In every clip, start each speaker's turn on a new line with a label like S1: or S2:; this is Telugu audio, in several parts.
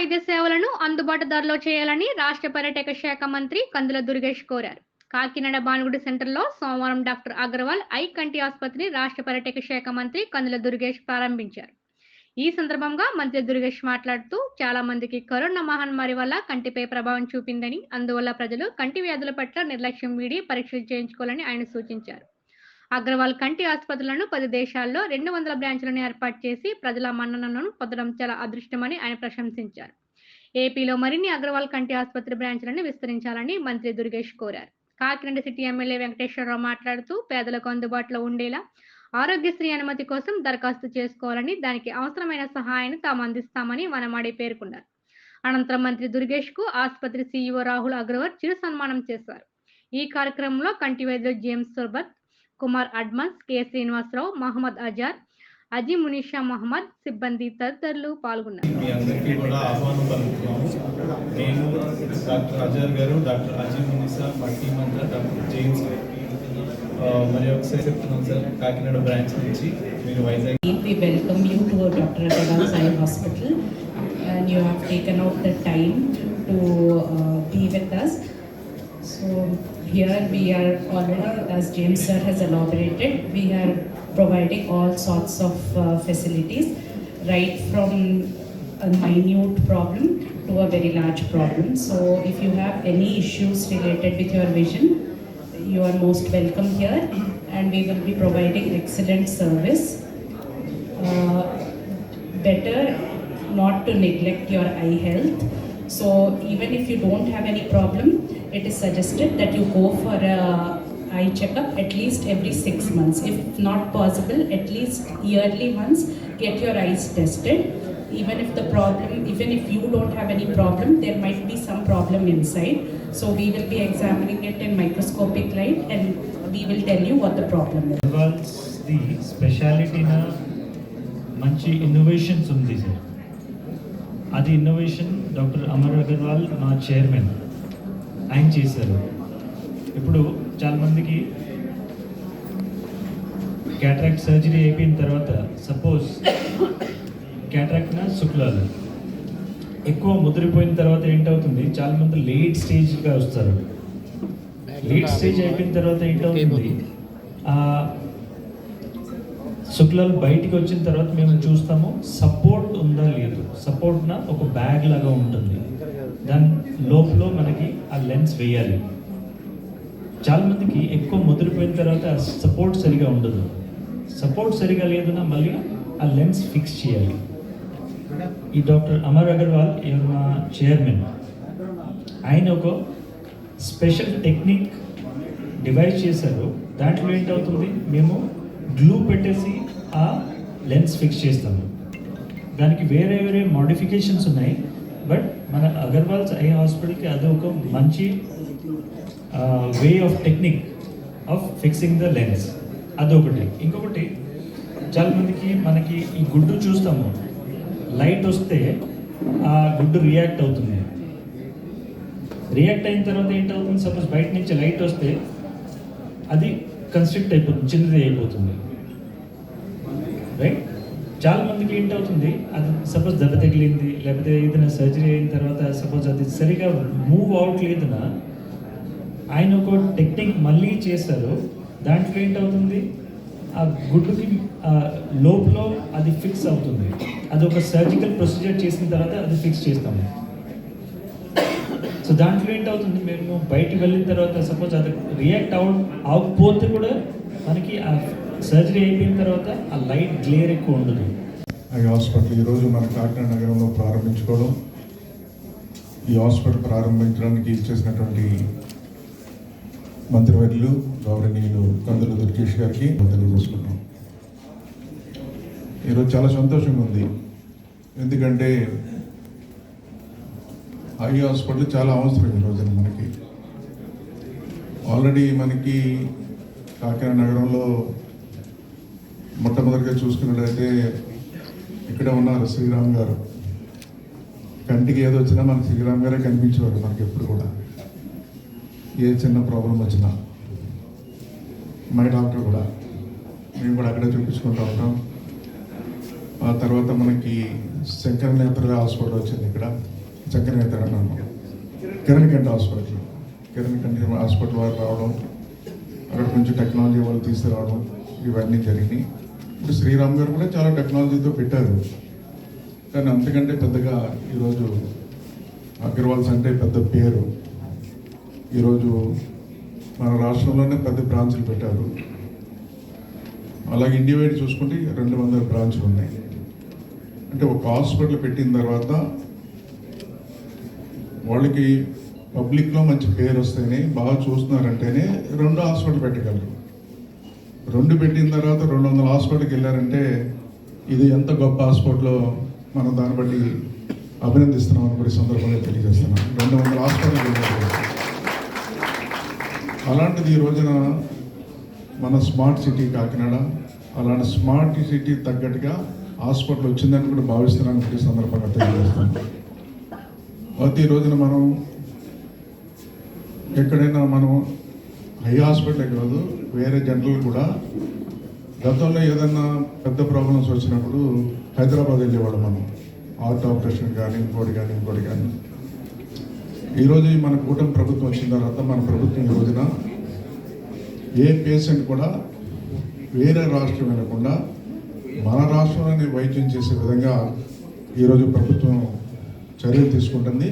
S1: వైద్య సేవలను అందుబాటు ధరలో చేయాలని రాష్ట్ర పర్యాటక శాఖ మంత్రి కందుల దుర్గేష్ కోరారు. కాకినాడ బాన్గుడి సెంటర్లో సోమవారం డాక్టర్ అగర్వాల్ ఐ కంటి ఆసుపత్రిని రాష్ట్ర పర్యాటక శాఖ మంత్రి కందుల దుర్గేష్ ప్రారంభించారు. ఈ సందర్భంగా మంత్రి దుర్గేష్ మాట్లాడుతూ చాలా మందికి కరోనా మహమ్మారి వల్ల కంటిపై ప్రభావం చూపిందని, అందువల్ల ప్రజలు కంటి వ్యాధుల పట్ల నిర్లక్ష్యం వీడి పరీక్షలు చేయించుకోవాలని ఆయన సూచించారు. అగ్రవాల్ కంటి ఆసుపత్రులను 10 దేశాల్లో 200 బ్రాంచ్లను ఏర్పాటు చేసి ప్రజల మన్ననను పొందడం చాలా అదృష్టమని ఆయన ప్రశంసించారు. ఏపీలో మరిన్ని అగ్రవాల్ కంటి ఆసుపత్రి బ్రాంచ్లను విస్తరించాలని మంత్రి దుర్గేష్ కోరారు. కాకినాడ సిటీ ఎమ్మెల్యే వెంకటేశ్వరరావు మాట్లాడుతూ పేదలకు అందుబాటులో ఉండేలా ఆరోగ్యశ్రీ అనుమతి కోసం దరఖాస్తు చేసుకోవాలని, దానికి అవసరమైన సహాయాన్ని తాము అందిస్తామని వనమాడి పేర్కొన్నారు. అనంతరం మంత్రి దుర్గేష్ కు ఆసుపత్రి సీఈఓ రాహుల్ అగ్రవాల్ చిరు సన్మానం చేశారు. ఈ కార్యక్రమంలో కంటి వైద్యులు జేమ్స్ సుర్బత్, కుమార్ అడ్మన్స్, కె శ్రీనివాసరావు, మహమ్మద్ అజార్, అజీ మునిషా మహమ్మద్, సిబ్బంది తదితరులు పాల్గొన్నారు.
S2: మీ అందరికీ కూడా ఆహ్వానం పలుకుతున్నాము. నేను డాక్టర్ అజార్ గారు, డాక్టర్ అజీ మునిషా, మా టీమ్ అంతా, డాక్టర్ జేమ్స్ మరి ఒకసారి చెప్తున్నాం సార్, కాకినాడ బ్రాంచ్ నుంచి మీరు Vizag.
S3: We welcome you to Dr. Agarwal's Eye Hospital, and you have taken out the time to be with us. So here we are already, as James sir has elaborated, we are providing all sorts of facilities, right from a minute problem to a very large problem. So if you have any issues related with your vision, you are most welcome here, and we will be providing excellent service. Better not to neglect your eye health. So even if you don't have any problem, it is suggested that you go for a eye checkup at least every 6 months. If not possible, at least yearly once, get your eyes tested. Even if you don't have any problem, there might be some problem inside. So we will be examining it in microscopic light, and we will tell you what the problem is.
S4: Agarwal's the speciality na manchi innovations undi sir. Adi innovation Dr. Amar Agarwal మా చైర్మన్ ఆయన చేశారు. ఇప్పుడు చాలా మందికి క్యాటరాక్ట్ సర్జరీ అయిపోయిన తర్వాత సపోజ్ క్యాటరాక్ట్ నా శుక్లాలు ఎక్కువ ముదిరిపోయిన తర్వాత ఏంటవుతుంది, చాలా మంది లేట్ స్టేజ్గా వస్తారు. లేట్ స్టేజ్ అయిపోయిన తర్వాత ఏంటవుతుంది, శుక్లాలు బయటికి వచ్చిన తర్వాత మేము చూస్తాము సపోర్ట్ ఉందా లేదు. సపోర్ట్న ఒక బ్యాగ్ లాగా ఉంటుంది, దాని లోపల మనకి ఆ లెన్స్ వేయాలి. చాలా మందికి ఎక్కువ ముదిరిపోయిన తర్వాత ఆ సపోర్ట్ సరిగా ఉండదు. సపోర్ట్ సరిగా లేదున్నా మళ్ళీ ఆ లెన్స్ ఫిక్స్ చేయాలి. ఈ డాక్టర్ అమర్ అగర్వాల్ మా చైర్మన్, ఆయన ఒక స్పెషల్ టెక్నిక్ డివైస్ చేశారు. దాంట్లో ఏంటవుతుంది, మేము గ్లూ పెట్టేసి ఆ లెన్స్ ఫిక్స్ చేస్తాము. దానికి వేరే వేరే మోడిఫికేషన్స్ ఉన్నాయి, బట్ మన అగర్వాల్స్ ఐ హాస్పిటల్కి అది ఒక మంచి way of technique of fixing the lens. అదొకటి. ఇంకొకటి, చాలామందికి మనకి ఈ గుడ్డు చూస్తాము, లైట్ వస్తే ఆ గుడ్డు రియాక్ట్ అవుతుంది. రియాక్ట్ అయిన తర్వాత ఏంటవుతుంది, సపోజ్ బయట నుంచి లైట్ వస్తే అది కన్స్ట్రిక్ట్ అయిపోతుంది, చిన్నది అయిపోతుంది, రైట్. చాలా మందికి ఏంటవుతుంది, అది సపోజ్ దెబ్బ తగిలింది, లేకపోతే ఏదైనా సర్జరీ అయిన తర్వాత సపోజ్ అది సరిగా మూవ్ అవట్లేదునా, ఆయన ఒక టెక్నిక్ మళ్ళీ చేస్తారు. దాంట్లో ఏంటవుతుంది, ఆ గుడ్డుకి లోపల అది ఫిక్స్ అవుతుంది. అది ఒక సర్జికల్ ప్రొసీజర్ చేసిన తర్వాత అది ఫిక్స్ చేస్తాము. సో దాంట్లో ఏంటవుతుంది, మేము బయటికి వెళ్ళిన తర్వాత సపోజ్ అది రియాక్ట్ అవ్వకపోతే కూడా మనకి ఆ సర్జరీ అయిపోయిన తర్వాత ఆ లైట్ గ్లేర్ ఎక్కువ ఉండదు.
S5: ఈ హాస్పిటల్ ఈరోజు మన కాకినాడ నగరంలో ప్రారంభించుకోవడం, ఈ హాస్పిటల్ ప్రారంభించడానికి ఇచ్చేసినటువంటి మంత్రివర్యులు గౌరవనీయులు కందుల దుర్గేష్ గారికి తెలియజేసుకున్నాం. ఈరోజు చాలా సంతోషంగా ఉంది, ఎందుకంటే ఐ హాస్పిటల్ చాలా అవసరం ఈ రోజున మనకి. ఆల్రెడీ మనకి కాకినాడ నగరంలో మొట్టమొదటిగా చూసుకున్నట్లయితే ఇక్కడ ఉన్నారు శ్రీరామ్ గారు. కంటికి ఏదో వచ్చినా మనకి శ్రీరామ్ గారే కనిపించేవారు మనకి ఎప్పుడు కూడా. ఏ చిన్న ప్రాబ్లం వచ్చినా మా డాక్టర్ కూడా, మేము కూడా అక్కడే చూపించుకుంటూ ఉంటాం. ఆ తర్వాత మనకి శంకర నేత్ర హాస్పిటల్ వచ్చింది ఇక్కడ. చక్కని అన్నాను కిరణ్ కంటి హాస్పిటల్ వారు రావడం, అక్కడ కొంచెం టెక్నాలజీ వాళ్ళు తీసుకురావడం, ఇవన్నీ జరిగినాయి. ఇప్పుడు శ్రీరామ్ గారు కూడా చాలా టెక్నాలజీతో పెట్టారు. కానీ అంతకంటే పెద్దగా ఈరోజు అగర్వాల్స్ అంటే పెద్ద పేరు. ఈరోజు మన రాష్ట్రంలోనే పెద్ద బ్రాంచ్లు పెట్టారు. అలాగే ఇండియా వైడ్ చూసుకుంటే 200 బ్రాంచ్లు ఉన్నాయి. అంటే ఒక హాస్పిటల్ పెట్టిన తర్వాత వాళ్ళకి పబ్లిక్లో మంచి పేరు వస్తేనే, బాగా చూస్తున్నారంటేనే 2 హాస్పిటల్ పెట్టగలరు. 2 పెట్టిన తర్వాత 200 హాస్పిటల్కి వెళ్ళారంటే ఇది ఎంత గొప్ప హాస్పిటల్, మనం దాన్ని బట్టి అభినందిస్తున్నాం అని కూడా సందర్భంగా తెలియజేస్తున్నాం. 200 హాస్పిటల్కి వెళ్ళారు. అలాంటిది ఈ రోజున మన స్మార్ట్ సిటీ కాకినాడ, అలాంటి స్మార్ట్ సిటీ తగ్గట్టుగా హాస్పిటల్ వచ్చిందని కూడా భావిస్తున్నాను కూడా సందర్భంగా తెలియజేస్తాను. అయితే ఈ రోజున మనం ఎక్కడైనా మనం హై హాస్పిటల్ కాదు, వేరే జనరల్ కూడా గతంలో ఏదన్నా పెద్ద ప్రాబ్లమ్స్ వచ్చినప్పుడు హైదరాబాద్ వెళ్ళేవాడు మనం, హార్ట్ ఆపరేషన్ కానీ ఇంకోటి కానీ. ఈరోజు మన కూటమి ప్రభుత్వం వచ్చిన తర్వాత మన ప్రభుత్వం ఈ రోజున ఏ పేషెంట్ కూడా వేరే రాష్ట్రం వెళ్ళకుండా మన రాష్ట్రంలోనే వైద్యం చేసే విధంగా ఈరోజు ప్రభుత్వం చర్యలు తీసుకుంటుంది.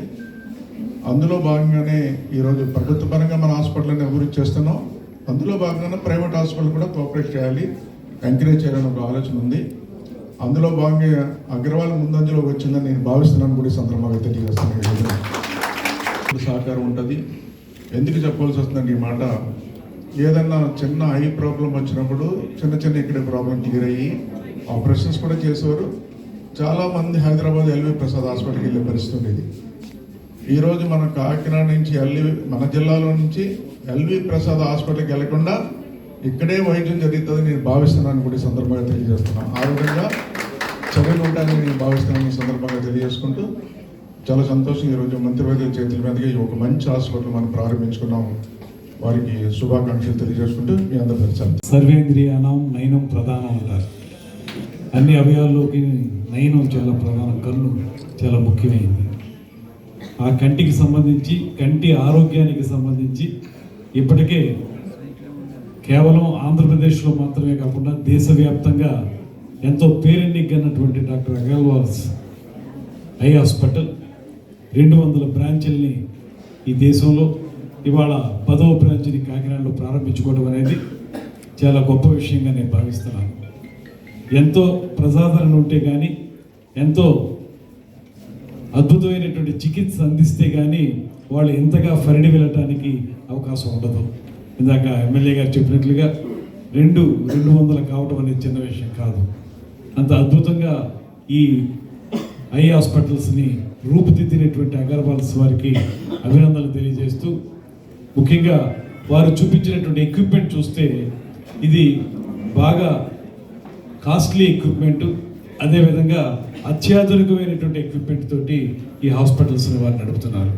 S5: అందులో భాగంగానే ఈరోజు ప్రభుత్వ పరంగా మన హాస్పిటల్ని అభివృద్ధి చేస్తున్నాం. అందులో భాగంగానే ప్రైవేట్ హాస్పిటల్ కూడా కోఆపరేట్ చేయాలి, ఎంకరేజ్ చేయాలని ఒక ఆలోచన ఉంది. అందులో భాగంగా అగ్రవాల్ ముందంజలో వచ్చిందని నేను భావిస్తున్నాను కూడా ఈ సందర్భంగా తెలియజేస్తున్నాను. సహకారం ఉంటుంది. ఎందుకు చెప్పాల్సి వస్తుందండి ఈ మాట, ఏదన్నా చిన్న ఐ ప్రాబ్లం వచ్చినప్పుడు చిన్న ఇక్కడే ప్రాబ్లం క్లియర్ అయ్యి ఆపరేషన్స్ కూడా చేసేవారు. చాలామంది హైదరాబాద్ ఎల్వి ప్రసాద్ హాస్పిటల్కి వెళ్ళే పరిస్థితి ఉండేది. ఈరోజు మన కాకినాడ నుంచి మన జిల్లాలో నుంచి ఎల్వి ప్రసాద్ హాస్పిటల్కి వెళ్లకుండా ఇక్కడే వైద్యం జరుగుతుందని నేను భావిస్తున్నాను కూడా ఈ సందర్భంగా తెలియజేస్తున్నాను. ఆ విధంగా చర్యలు ఉంటాయని నేను భావిస్తున్నాను ఈ సందర్భంగా తెలియజేసుకుంటూ, చాలా సంతోషం ఈరోజు మంత్రివర్గ చేతుల మీదుగా ఒక మంచి హాస్పిటల్ మనం ప్రారంభించుకున్నాం. వారికి శుభాకాంక్షలు తెలియజేసుకుంటూ మీ అందరూ పరిచయం.
S6: సర్వేంద్రియానం నయనం ప్రధానం అంటారు. అన్ని అవయవాల్లోకి నయనం చాలా ప్రధానం, కన్ను చాలా ముఖ్యమైనది. ఆ కంటికి సంబంధించి, కంటి ఆరోగ్యానికి సంబంధించి ఇప్పటికే కేవలం ఆంధ్రప్రదేశ్లో మాత్రమే కాకుండా దేశవ్యాప్తంగా ఎంతో పేరెన్నికన్నటువంటి డాక్టర్ అగర్వాల్స్ ఐ హాస్పిటల్ 200 బ్రాంచుల్ని ఈ దేశంలో ఇవాళ 10వ బ్రాంచ్ని కాకినాడలో ప్రారంభించుకోవడం అనేది చాలా గొప్ప విషయంగా నేను భావిస్తున్నాను. ఎంతో ప్రజాదరణ ఉంటే కానీ, ఎంతో అద్భుతమైనటువంటి చికిత్స అందిస్తే కానీ వాళ్ళు ఎంతగా ఫరిడి వెళ్ళటానికి అవకాశం ఉండదు. ఇందాక ఎమ్మెల్యే గారు చెప్పినట్లుగా 200 కావటం అనేది చిన్న విషయం కాదు. అంత అద్భుతంగా ఈ ఐ హాస్పిటల్స్ని రూపుదిద్దినటువంటి అగర్వాల్స్ వారికి అభినందనలు తెలియజేస్తూ, ముఖ్యంగా వారు చూపించినటువంటి ఎక్విప్మెంట్ చూస్తే ఇది బాగా కాస్ట్లీ ఎక్విప్మెంటు, అదేవిధంగా అత్యాధునికమైనటువంటి ఎక్విప్మెంట్ తోటి ఈ హాస్పిటల్స్ని వారు నడుపుతున్నారు.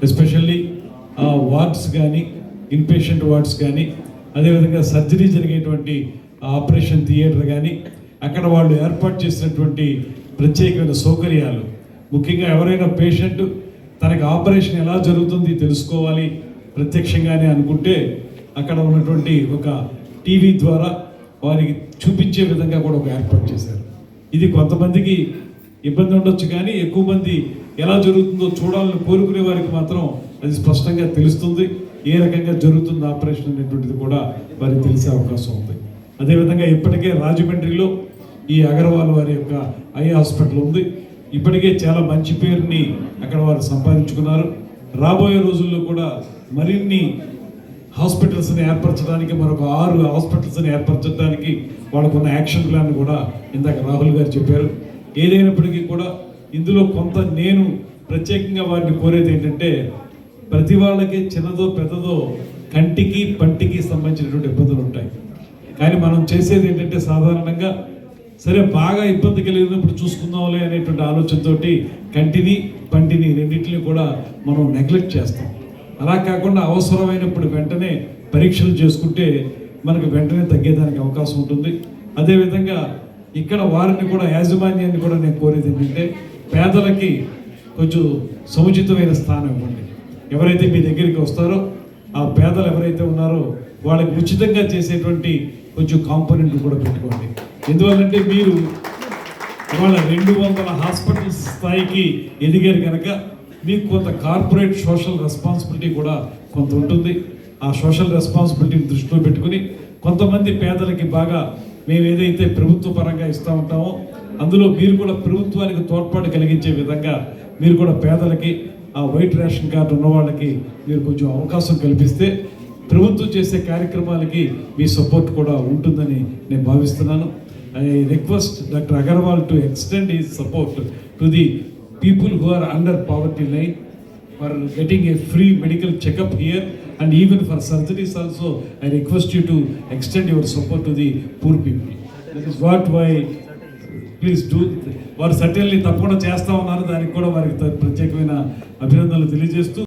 S6: ఎస్పెషల్లీ ఆ వార్డ్స్ కానీ, ఇన్పేషెంట్ వార్డ్స్ కానీ, అదేవిధంగా సర్జరీ జరిగేటువంటి ఆపరేషన్ థియేటర్ కానీ, అక్కడ వాళ్ళు ఏర్పాటు చేసినటువంటి ప్రత్యేకమైన సౌకర్యాలు, ముఖ్యంగా ఎవరైనా పేషెంట్ తనకి ఆపరేషన్ ఎలా జరుగుతుంది తెలుసుకోవాలి ప్రత్యక్షంగానే అనుకుంటే అక్కడ ఉన్నటువంటి ఒక టీవీ ద్వారా వారికి చూపించే విధంగా కూడా ఒక ఏర్పాటు చేశారు. ఇది కొంతమందికి ఇబ్బంది ఉండొచ్చు, కానీ ఎక్కువ మంది ఎలా జరుగుతుందో చూడాలని కోరుకునే వారికి మాత్రం అది స్పష్టంగా తెలుస్తుంది. ఏ రకంగా జరుగుతుంది ఆపరేషన్ అనేటువంటిది కూడా వారికి తెలిసే అవకాశం ఉంది. అదేవిధంగా ఇప్పటికే రాజమండ్రిలో ఈ అగర్వాల్ వారి యొక్క ఐ హాస్పిటల్ ఉంది. ఇప్పటికే చాలా మంచి పేరుని అక్కడ వారు సంపాదించుకున్నారు. రాబోయే రోజుల్లో కూడా మరిన్ని హాస్పిటల్స్ని ఏర్పరచడానికి, మరొక 6 హాస్పిటల్స్ని ఏర్పరచడానికి వాళ్ళకున్న యాక్షన్ ప్లాన్ కూడా ఇందాక రాహుల్ గారు చెప్పారు. ఏదైనప్పటికీ కూడా ఇందులో కొంత నేను ప్రత్యేకంగా వారిని కోరేది ఏంటంటే, ప్రతి వాళ్ళకి చిన్నదో పెద్దదో కంటికి పంటికి సంబంధించినటువంటి ఇబ్బందులు ఉంటాయి. కానీ మనం చేసేది ఏంటంటే సాధారణంగా సరే బాగా ఇబ్బంది కలిగినప్పుడు చూసుకుందాంలే అనేటువంటి ఆలోచనతోటి కంటిని పంటిని రెండింటిని కూడా మనం నెగ్లెక్ట్ చేస్తాం. అలా కాకుండా అవసరమైనప్పుడు వెంటనే పరీక్షలు చేసుకుంటే మనకు వెంటనే తగ్గేదానికి అవకాశం ఉంటుంది. అదేవిధంగా ఇక్కడ వారిని కూడా, యాజమాన్యాన్ని కూడా నేను కోరేది ఏంటంటే, పేదలకి కొంచెం సముచితమైన స్థానం ఇవ్వండి. ఎవరైతే మీ దగ్గరికి వస్తారో ఆ పేదలు ఎవరైతే ఉన్నారో వాళ్ళకి ఉచితంగా చేసేటువంటి కొంచెం కాంపోనెంట్ కూడా పెట్టుకోండి. ఎందువల్లంటే మీరు ఇవాళ 200 హాస్పిటల్స్ స్థాయికి ఎదిగారు కనుక మీకు కొంత కార్పొరేట్ సోషల్ రెస్పాన్సిబిలిటీ కూడా కొంత ఉంటుంది. ఆ సోషల్ రెస్పాన్సిబిలిటీని దృష్టిలో పెట్టుకుని కొంతమంది పేదలకి బాగా మేము ఏదైతే ప్రభుత్వ పరంగా ఇస్తూ ఉంటామో అందులో మీరు కూడా ప్రభుత్వానికి తోడ్పాటు కలిగించే విధంగా మీరు కూడా పేదలకి ఆ వైట్ రేషన్ కార్డు ఉన్న వాళ్ళకి మీరు కొంచెం అవకాశం కల్పిస్తే ప్రభుత్వం చేసే కార్యక్రమాలకి మీ సపోర్ట్ కూడా ఉంటుందని నేను భావిస్తున్నాను. I request Dr. Agarwal to extend his support to the people who are under poverty line for getting a free medical checkup here, and even for surgeries also. I request you to extend your support to the poor people. That is what why please do. వారు సర్టన్లీ తప్పకుండా చేస్తా ఉన్నారు. దానికి కూడా వారికి ప్రత్యేకమైన అభినందనలు తెలియజేస్తూ